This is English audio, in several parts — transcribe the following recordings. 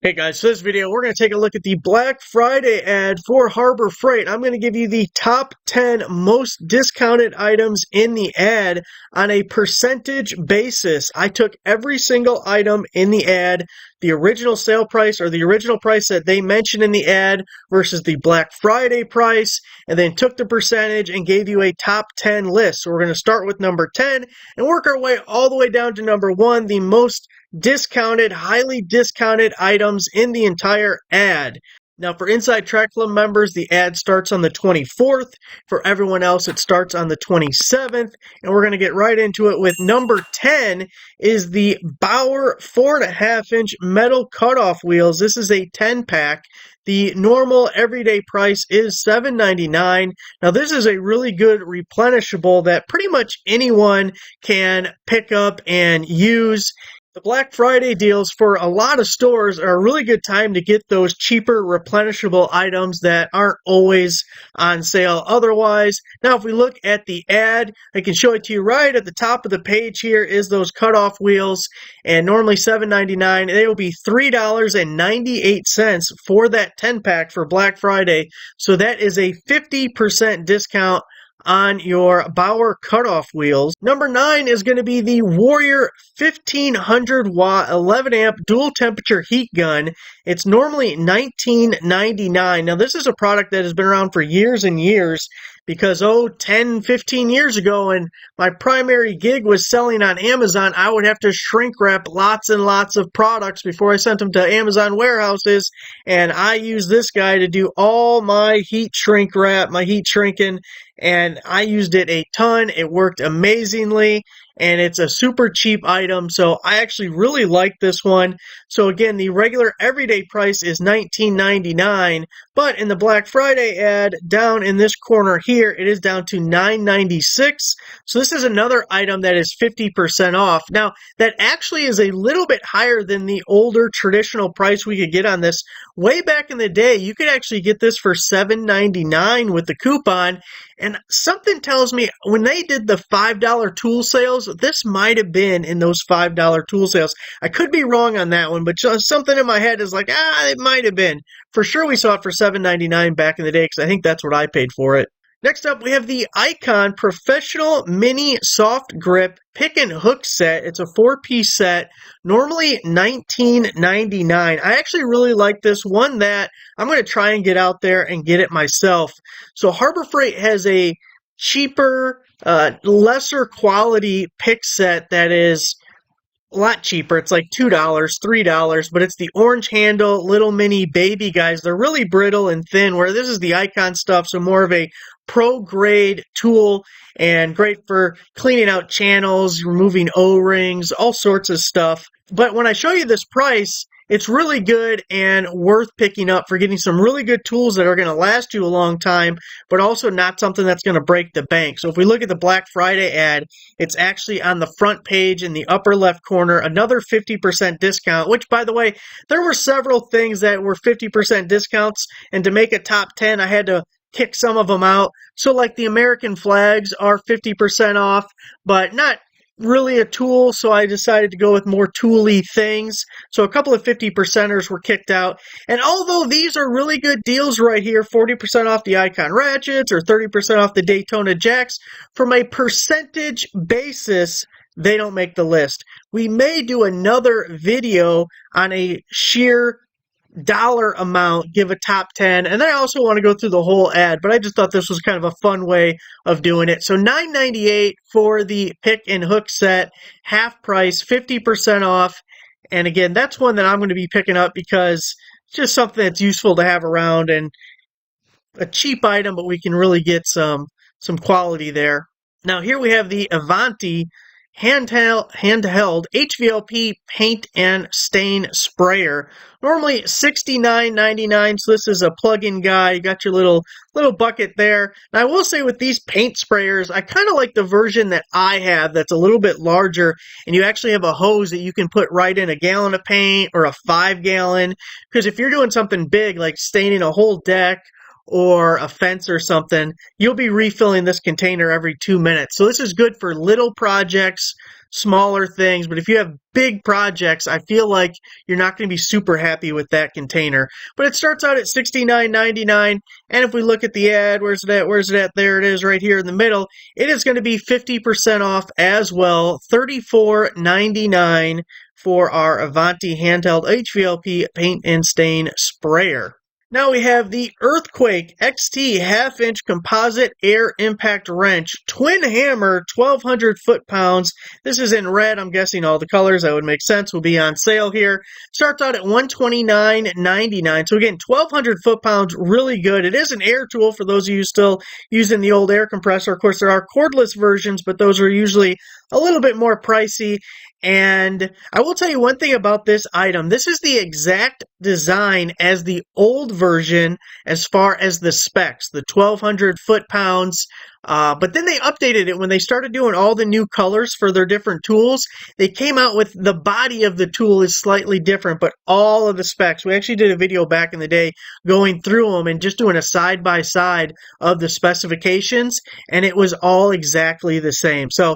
Hey guys, so this video we're going to take a look at the Black Friday ad for Harbor Freight. I'm going to give you the top 10 most discounted items in the ad on a percentage basis. I took every single item in the ad, the original sale price or the original price that they mentioned in the ad versus the Black Friday price, and then took the percentage and gave you a top 10 list. So we're going to start with number 10 and work our way all the way down to number 1, the most discounted, highly discounted items in the entire ad. Now, for Inside Track Club members, the ad starts on the 24th. For everyone else, it starts on the 27th. And we're going to get right into it with number 10 is the Bauer 4.5-inch metal cutoff wheels. This is a 10-pack. The normal everyday price is $7.99. Now, this is a really good replenishable that pretty much anyone can pick up and use. The Black Friday deals for a lot of stores are a really good time to get those cheaper replenishable items that aren't always on sale otherwise. Now, if we look at the ad, I can show it to you right at the top of the page. Here is those cutoff wheels, and normally $7.99. They will be $3.98 for that 10-pack for Black Friday. So that is a 50% discount on your Bauer cutoff wheels. Number 9 is going to be the Warrior 1500 watt 11 amp dual temperature heat gun. It's normally $19.99. Now, this is a product that has been around for years and years because 10, 15 years ago, and my primary gig was selling on Amazon, I would have to shrink wrap lots and lots of products before I sent them to Amazon warehouses, and I use this guy to do all my heat shrink wrap, my heat shrinking, and I used it a ton. It worked amazingly, and it's a super cheap item, so I actually really like this one. So again, the regular everyday price is $19.99, but in the Black Friday ad, down in this corner here, it is down to $9.96. So this is another item that is 50% off. Now, that actually is a little bit higher than the older traditional price we could get on this. Way back in the day, you could actually get this for $7.99 with the coupon, and something tells me when they did the $5 tool sales, this might have been in those $5 tool sales. I could be wrong on that one, but just something in my head is like, it might have been. For sure we saw it for $7.99 back in the day because I think that's what I paid for it. Next up, we have the Icon Professional Mini Soft Grip Pick and Hook Set. It's a 4-piece set, normally $19.99. I actually really like this one that I'm going to try and get out there and get it myself. So Harbor Freight has a cheaper, lesser quality pick set that is a lot cheaper. It's like $2, $3, but it's the orange handle, little mini baby guys. They're really brittle and thin, where this is the Icon stuff, so more of a pro-grade tool and great for cleaning out channels, removing O-rings, all sorts of stuff. But when I show you this price, it's really good and worth picking up for getting some really good tools that are going to last you a long time, but also not something that's going to break the bank. So if we look at the Black Friday ad, it's actually on the front page in the upper left corner, another 50% discount, which, by the way, there were several things that were 50% discounts, and to make a top 10, I had to kick some of them out. So like the American flags are 50% off, but not really a tool, so I decided to go with more tooly things. So a couple of 50%ers were kicked out. And although these are really good deals right here, 40% off the Icon ratchets or 30% off the Daytona jacks, from a percentage basis, they don't make the list. We may do another video on a sheer dollar amount, give a top 10, and I also want to go through the whole ad, but I just thought this was kind of a fun way of doing it. So $9.98 for the pick and hook set, half price, 50% off, and again, that's one that I'm going to be picking up because it's just something that's useful to have around and a cheap item, but we can really get some quality there. Now here we have the Avanti handheld HVLP paint and stain sprayer. Normally $69.99, so this is a plug-in guy. You got your little bucket there. Now I will say with these paint sprayers, I kind of like the version that I have that's a little bit larger, and you actually have a hose that you can put right in a gallon of paint or a 5-gallon, because if you're doing something big like staining a whole deck or a fence or something, you'll be refilling this container every 2 minutes. So this is good for little projects, smaller things. But if you have big projects, I feel like you're not going to be super happy with that container. But it starts out at $69.99. And if we look at the ad, where's it at? Where's it at? There it is right here in the middle. It is going to be 50% off as well, $34.99 for our Avanti handheld HVLP paint and stain sprayer. Now we have the Earthquake XT half-inch composite air impact wrench, twin hammer, 1,200 foot-pounds. This is in red. I'm guessing all the colors, that would make sense, will be on sale here. Starts out at $129.99. So again, 1,200 foot-pounds, really good. It is an air tool for those of you still using the old air compressor. Of course, there are cordless versions, but those are usually a little bit more pricey. And I will tell you one thing about this item. This is the exact design as the old version as far as the specs, the 1,200 foot-pounds. But then they updated it when they started doing all the new colors for their different tools. They came out with the body of the tool is slightly different, but all of the specs. We actually did a video back in the day going through them and just doing a side-by-side of the specifications, and it was all exactly the same. So,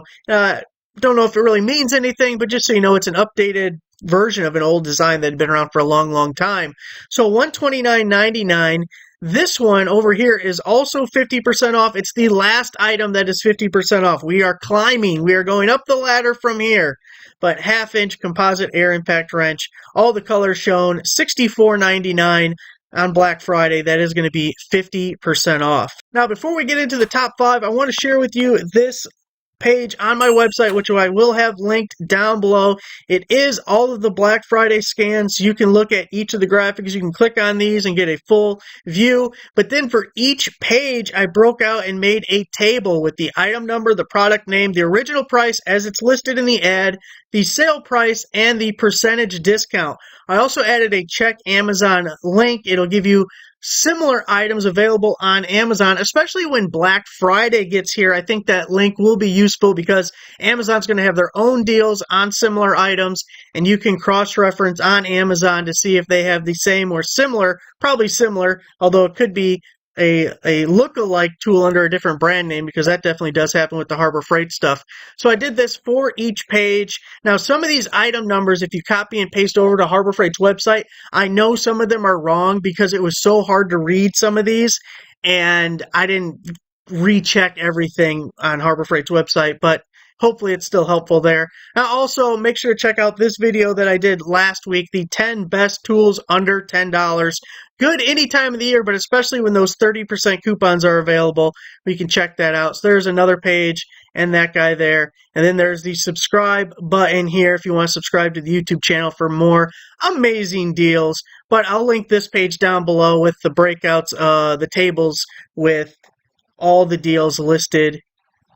don't know if it really means anything, but just so you know, it's an updated version of an old design that had been around for a long, long time. So $129.99. This one over here is also 50% off. It's the last item that is 50% off. We are climbing. We are going up the ladder from here. But half-inch composite air impact wrench. All the colors shown. $64.99 on Black Friday. That is going to be 50% off. Now, before we get into the top 5, I want to share with you this page on my website, which I will have linked down below. It is all of the Black Friday scans. You can look at each of the graphics. You can click on these and get a full view. But then for each page, I broke out and made a table with the item number, the product name, the original price as it's listed in the ad, the sale price, and the percentage discount. I also added a check Amazon link. It'll give you similar items available on Amazon, especially when Black Friday gets here. I think that link will be useful because Amazon's going to have their own deals on similar items, and you can cross-reference on Amazon to see if they have the same or similar, probably similar, although it could be a look-alike tool under a different brand name, because that definitely does happen with the Harbor Freight stuff. So I did this for each page. Now, some of these item numbers, if you copy and paste over to Harbor Freight's website, I know some of them are wrong because it was so hard to read some of these, and I didn't recheck everything on Harbor Freight's website, but hopefully it's still helpful there. Now, also, make sure to check out this video that I did last week, the 10 best tools under $10. Good any time of the year, but especially when those 30% coupons are available, we can check that out. So there's another page and that guy there. And then there's the subscribe button here if you want to subscribe to the YouTube channel for more amazing deals. But I'll link this page down below with the breakouts, the tables with all the deals listed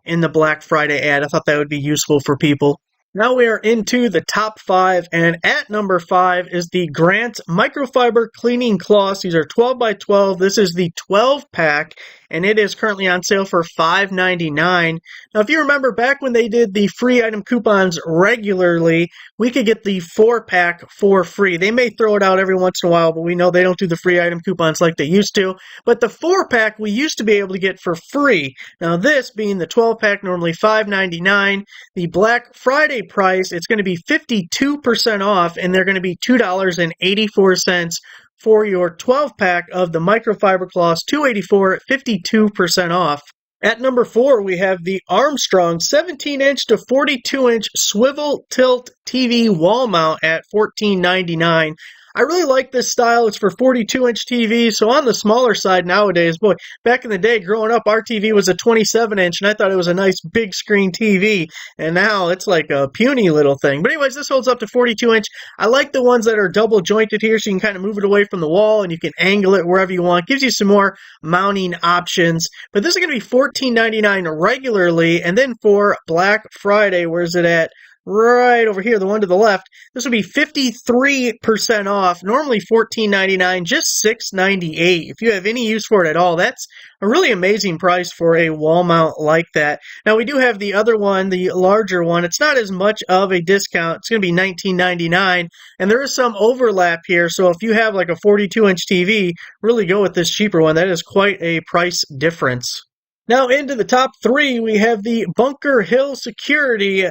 in the Black Friday ad. I thought that would be useful for people. Now we are into the top 5, and at number 5 is the Grant Microfiber Cleaning Cloths. These are 12 by 12. This is the 12-pack, and it is currently on sale for $5.99. Now, if you remember back when they did the free item coupons regularly, we could get the 4-pack for free. They may throw it out every once in a while, but we know they don't do the free item coupons like they used to. But the 4-pack we used to be able to get for free. Now, this being the 12-pack, normally $5.99. The Black Friday price, it's going to be 52% off, and they're going to be $2.84 for your 12-pack of the microfiber cloths, $2.84, 52% off. At number 4, we have the Armstrong 17-inch to 42-inch swivel tilt TV wall mount at $14.99. I really like this style. It's for 42-inch TVs, so on the smaller side nowadays. Boy, back in the day, growing up, our TV was a 27-inch, and I thought it was a nice big screen TV, and now it's like a puny little thing. But anyways, this holds up to 42-inch. I like the ones that are double jointed here, so you can kind of move it away from the wall, and you can angle it wherever you want. Gives you some more mounting options. But this is going to be $14.99 regularly, and then for Black Friday, where's it at? Right over here, the one to the left, this will be 53% off. Normally $14.99, just $6.98. If you have any use for it at all, that's a really amazing price for a wall mount like that. Now, we do have the other one, the larger one. It's not as much of a discount. It's going to be $19.99, and there is some overlap here. So if you have like a 42-inch TV, really go with this cheaper one. That is quite a price difference. Now into the top 3, we have the Bunker Hill Security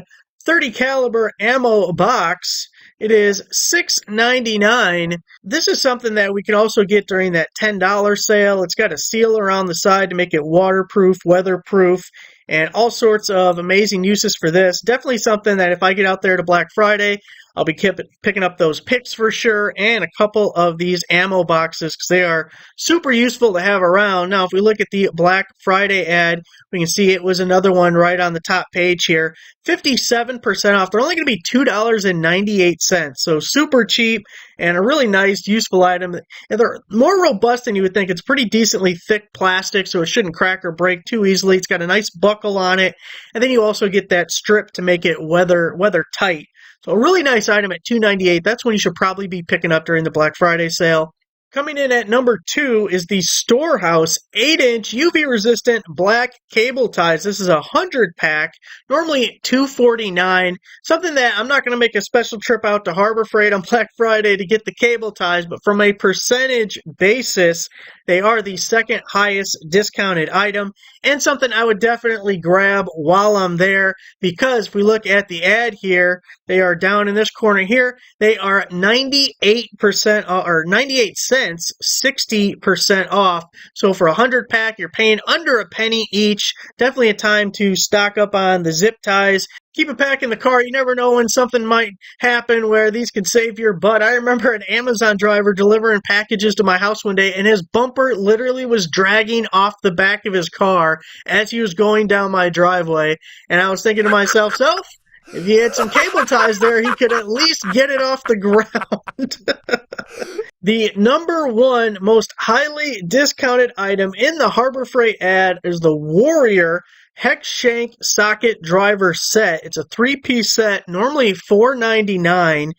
.30 caliber ammo box. It is $6.99. This is something that we can also get during that $10 sale. It's got a seal around the side to make it waterproof, weatherproof, and all sorts of amazing uses for this. Definitely something that if I get out there to Black Friday, I'll be picking up those picks for sure, and a couple of these ammo boxes because they are super useful to have around. Now, if we look at the Black Friday ad, we can see it was another one right on the top page here. 57% off. They're only going to be $2.98, so super cheap and a really nice, useful item. And they're more robust than you would think. It's pretty decently thick plastic, so it shouldn't crack or break too easily. It's got a nice buckle on it, and then you also get that strip to make it weather tight. So a really nice item at $2.98. That's when you should probably be picking up during the Black Friday sale. Coming in at number 2 is the Storehouse 8-inch UV-resistant black cable ties. This is a 100-pack, normally $2.49. Something that I'm not going to make a special trip out to Harbor Freight on Black Friday to get the cable ties, but from a percentage basis, they are the second highest discounted item, and something I would definitely grab while I'm there, because if we look at the ad here, they are down in this corner here. They are 98% or 98 cents, 60% off. So for a 100-pack, you're paying under a penny each. Definitely a time to stock up on the zip ties. Keep a pack in the car. You never know when something might happen where these could save your butt. I remember an Amazon driver delivering packages to my house one day, and his bumper literally was dragging off the back of his car as he was going down my driveway. And I was thinking to myself, if he had some cable ties there, he could at least get it off the ground. The number one most highly discounted item in the Harbor Freight ad is the Warrior Hex Shank Socket Driver Set. It's a 3-piece set, normally $4.99.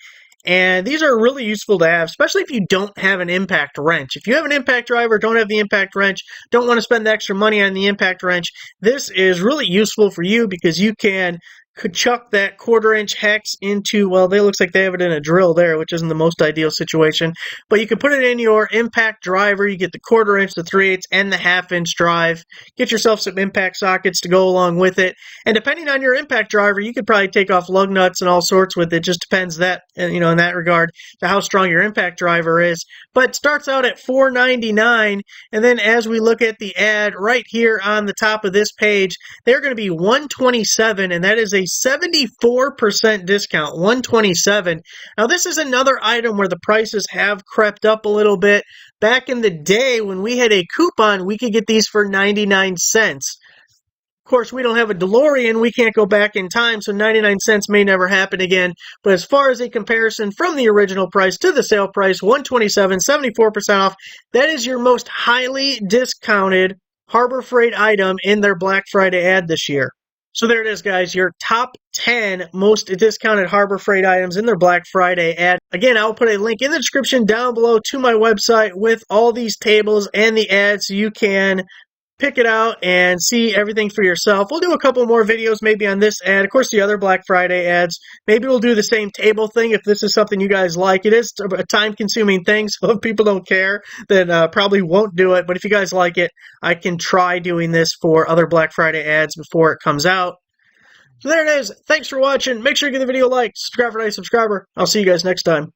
And these are really useful to have, especially if you don't have an impact wrench. If you have an impact driver, don't have the impact wrench, don't want to spend the extra money on the impact wrench, this is really useful for you because you could chuck that 1/4-inch hex into, well, they looks like they have it in a drill there, which isn't the most ideal situation, but you can put it in your impact driver. You get the 1/4-inch, the 3/8, and the 1/2-inch drive. Get yourself some impact sockets to go along with it, and depending on your impact driver, you could probably take off lug nuts and all sorts with it. Just depends that, in that regard, to how strong your impact driver is. But it starts out at $4.99, and then as we look at the ad right here on the top of this page, they're going to be $127, and that is a 74% discount, $127. Now, this is another item where the prices have crept up a little bit. Back in the day when we had a coupon, we could get these for 99 cents. Of course, we don't have a DeLorean. We can't go back in time, so 99 cents may never happen again. But as far as a comparison from the original price to the sale price, $127, 74% off, that is your most highly discounted Harbor Freight item in their Black Friday ad this year. So there it is, guys, your top 10 most discounted Harbor Freight items in their Black Friday ad. Again, I'll put a link in the description down below to my website with all these tables and the ads so you can pick it out and see everything for yourself. We'll do a couple more videos maybe on this ad. Of course, the other Black Friday ads. Maybe we'll do the same table thing if this is something you guys like. It is a time-consuming thing, so if people don't care, then probably won't do it. But if you guys like it, I can try doing this for other Black Friday ads before it comes out. So there it is. Thanks for watching. Make sure you give the video a like. Subscribe for a nice subscriber. I'll see you guys next time.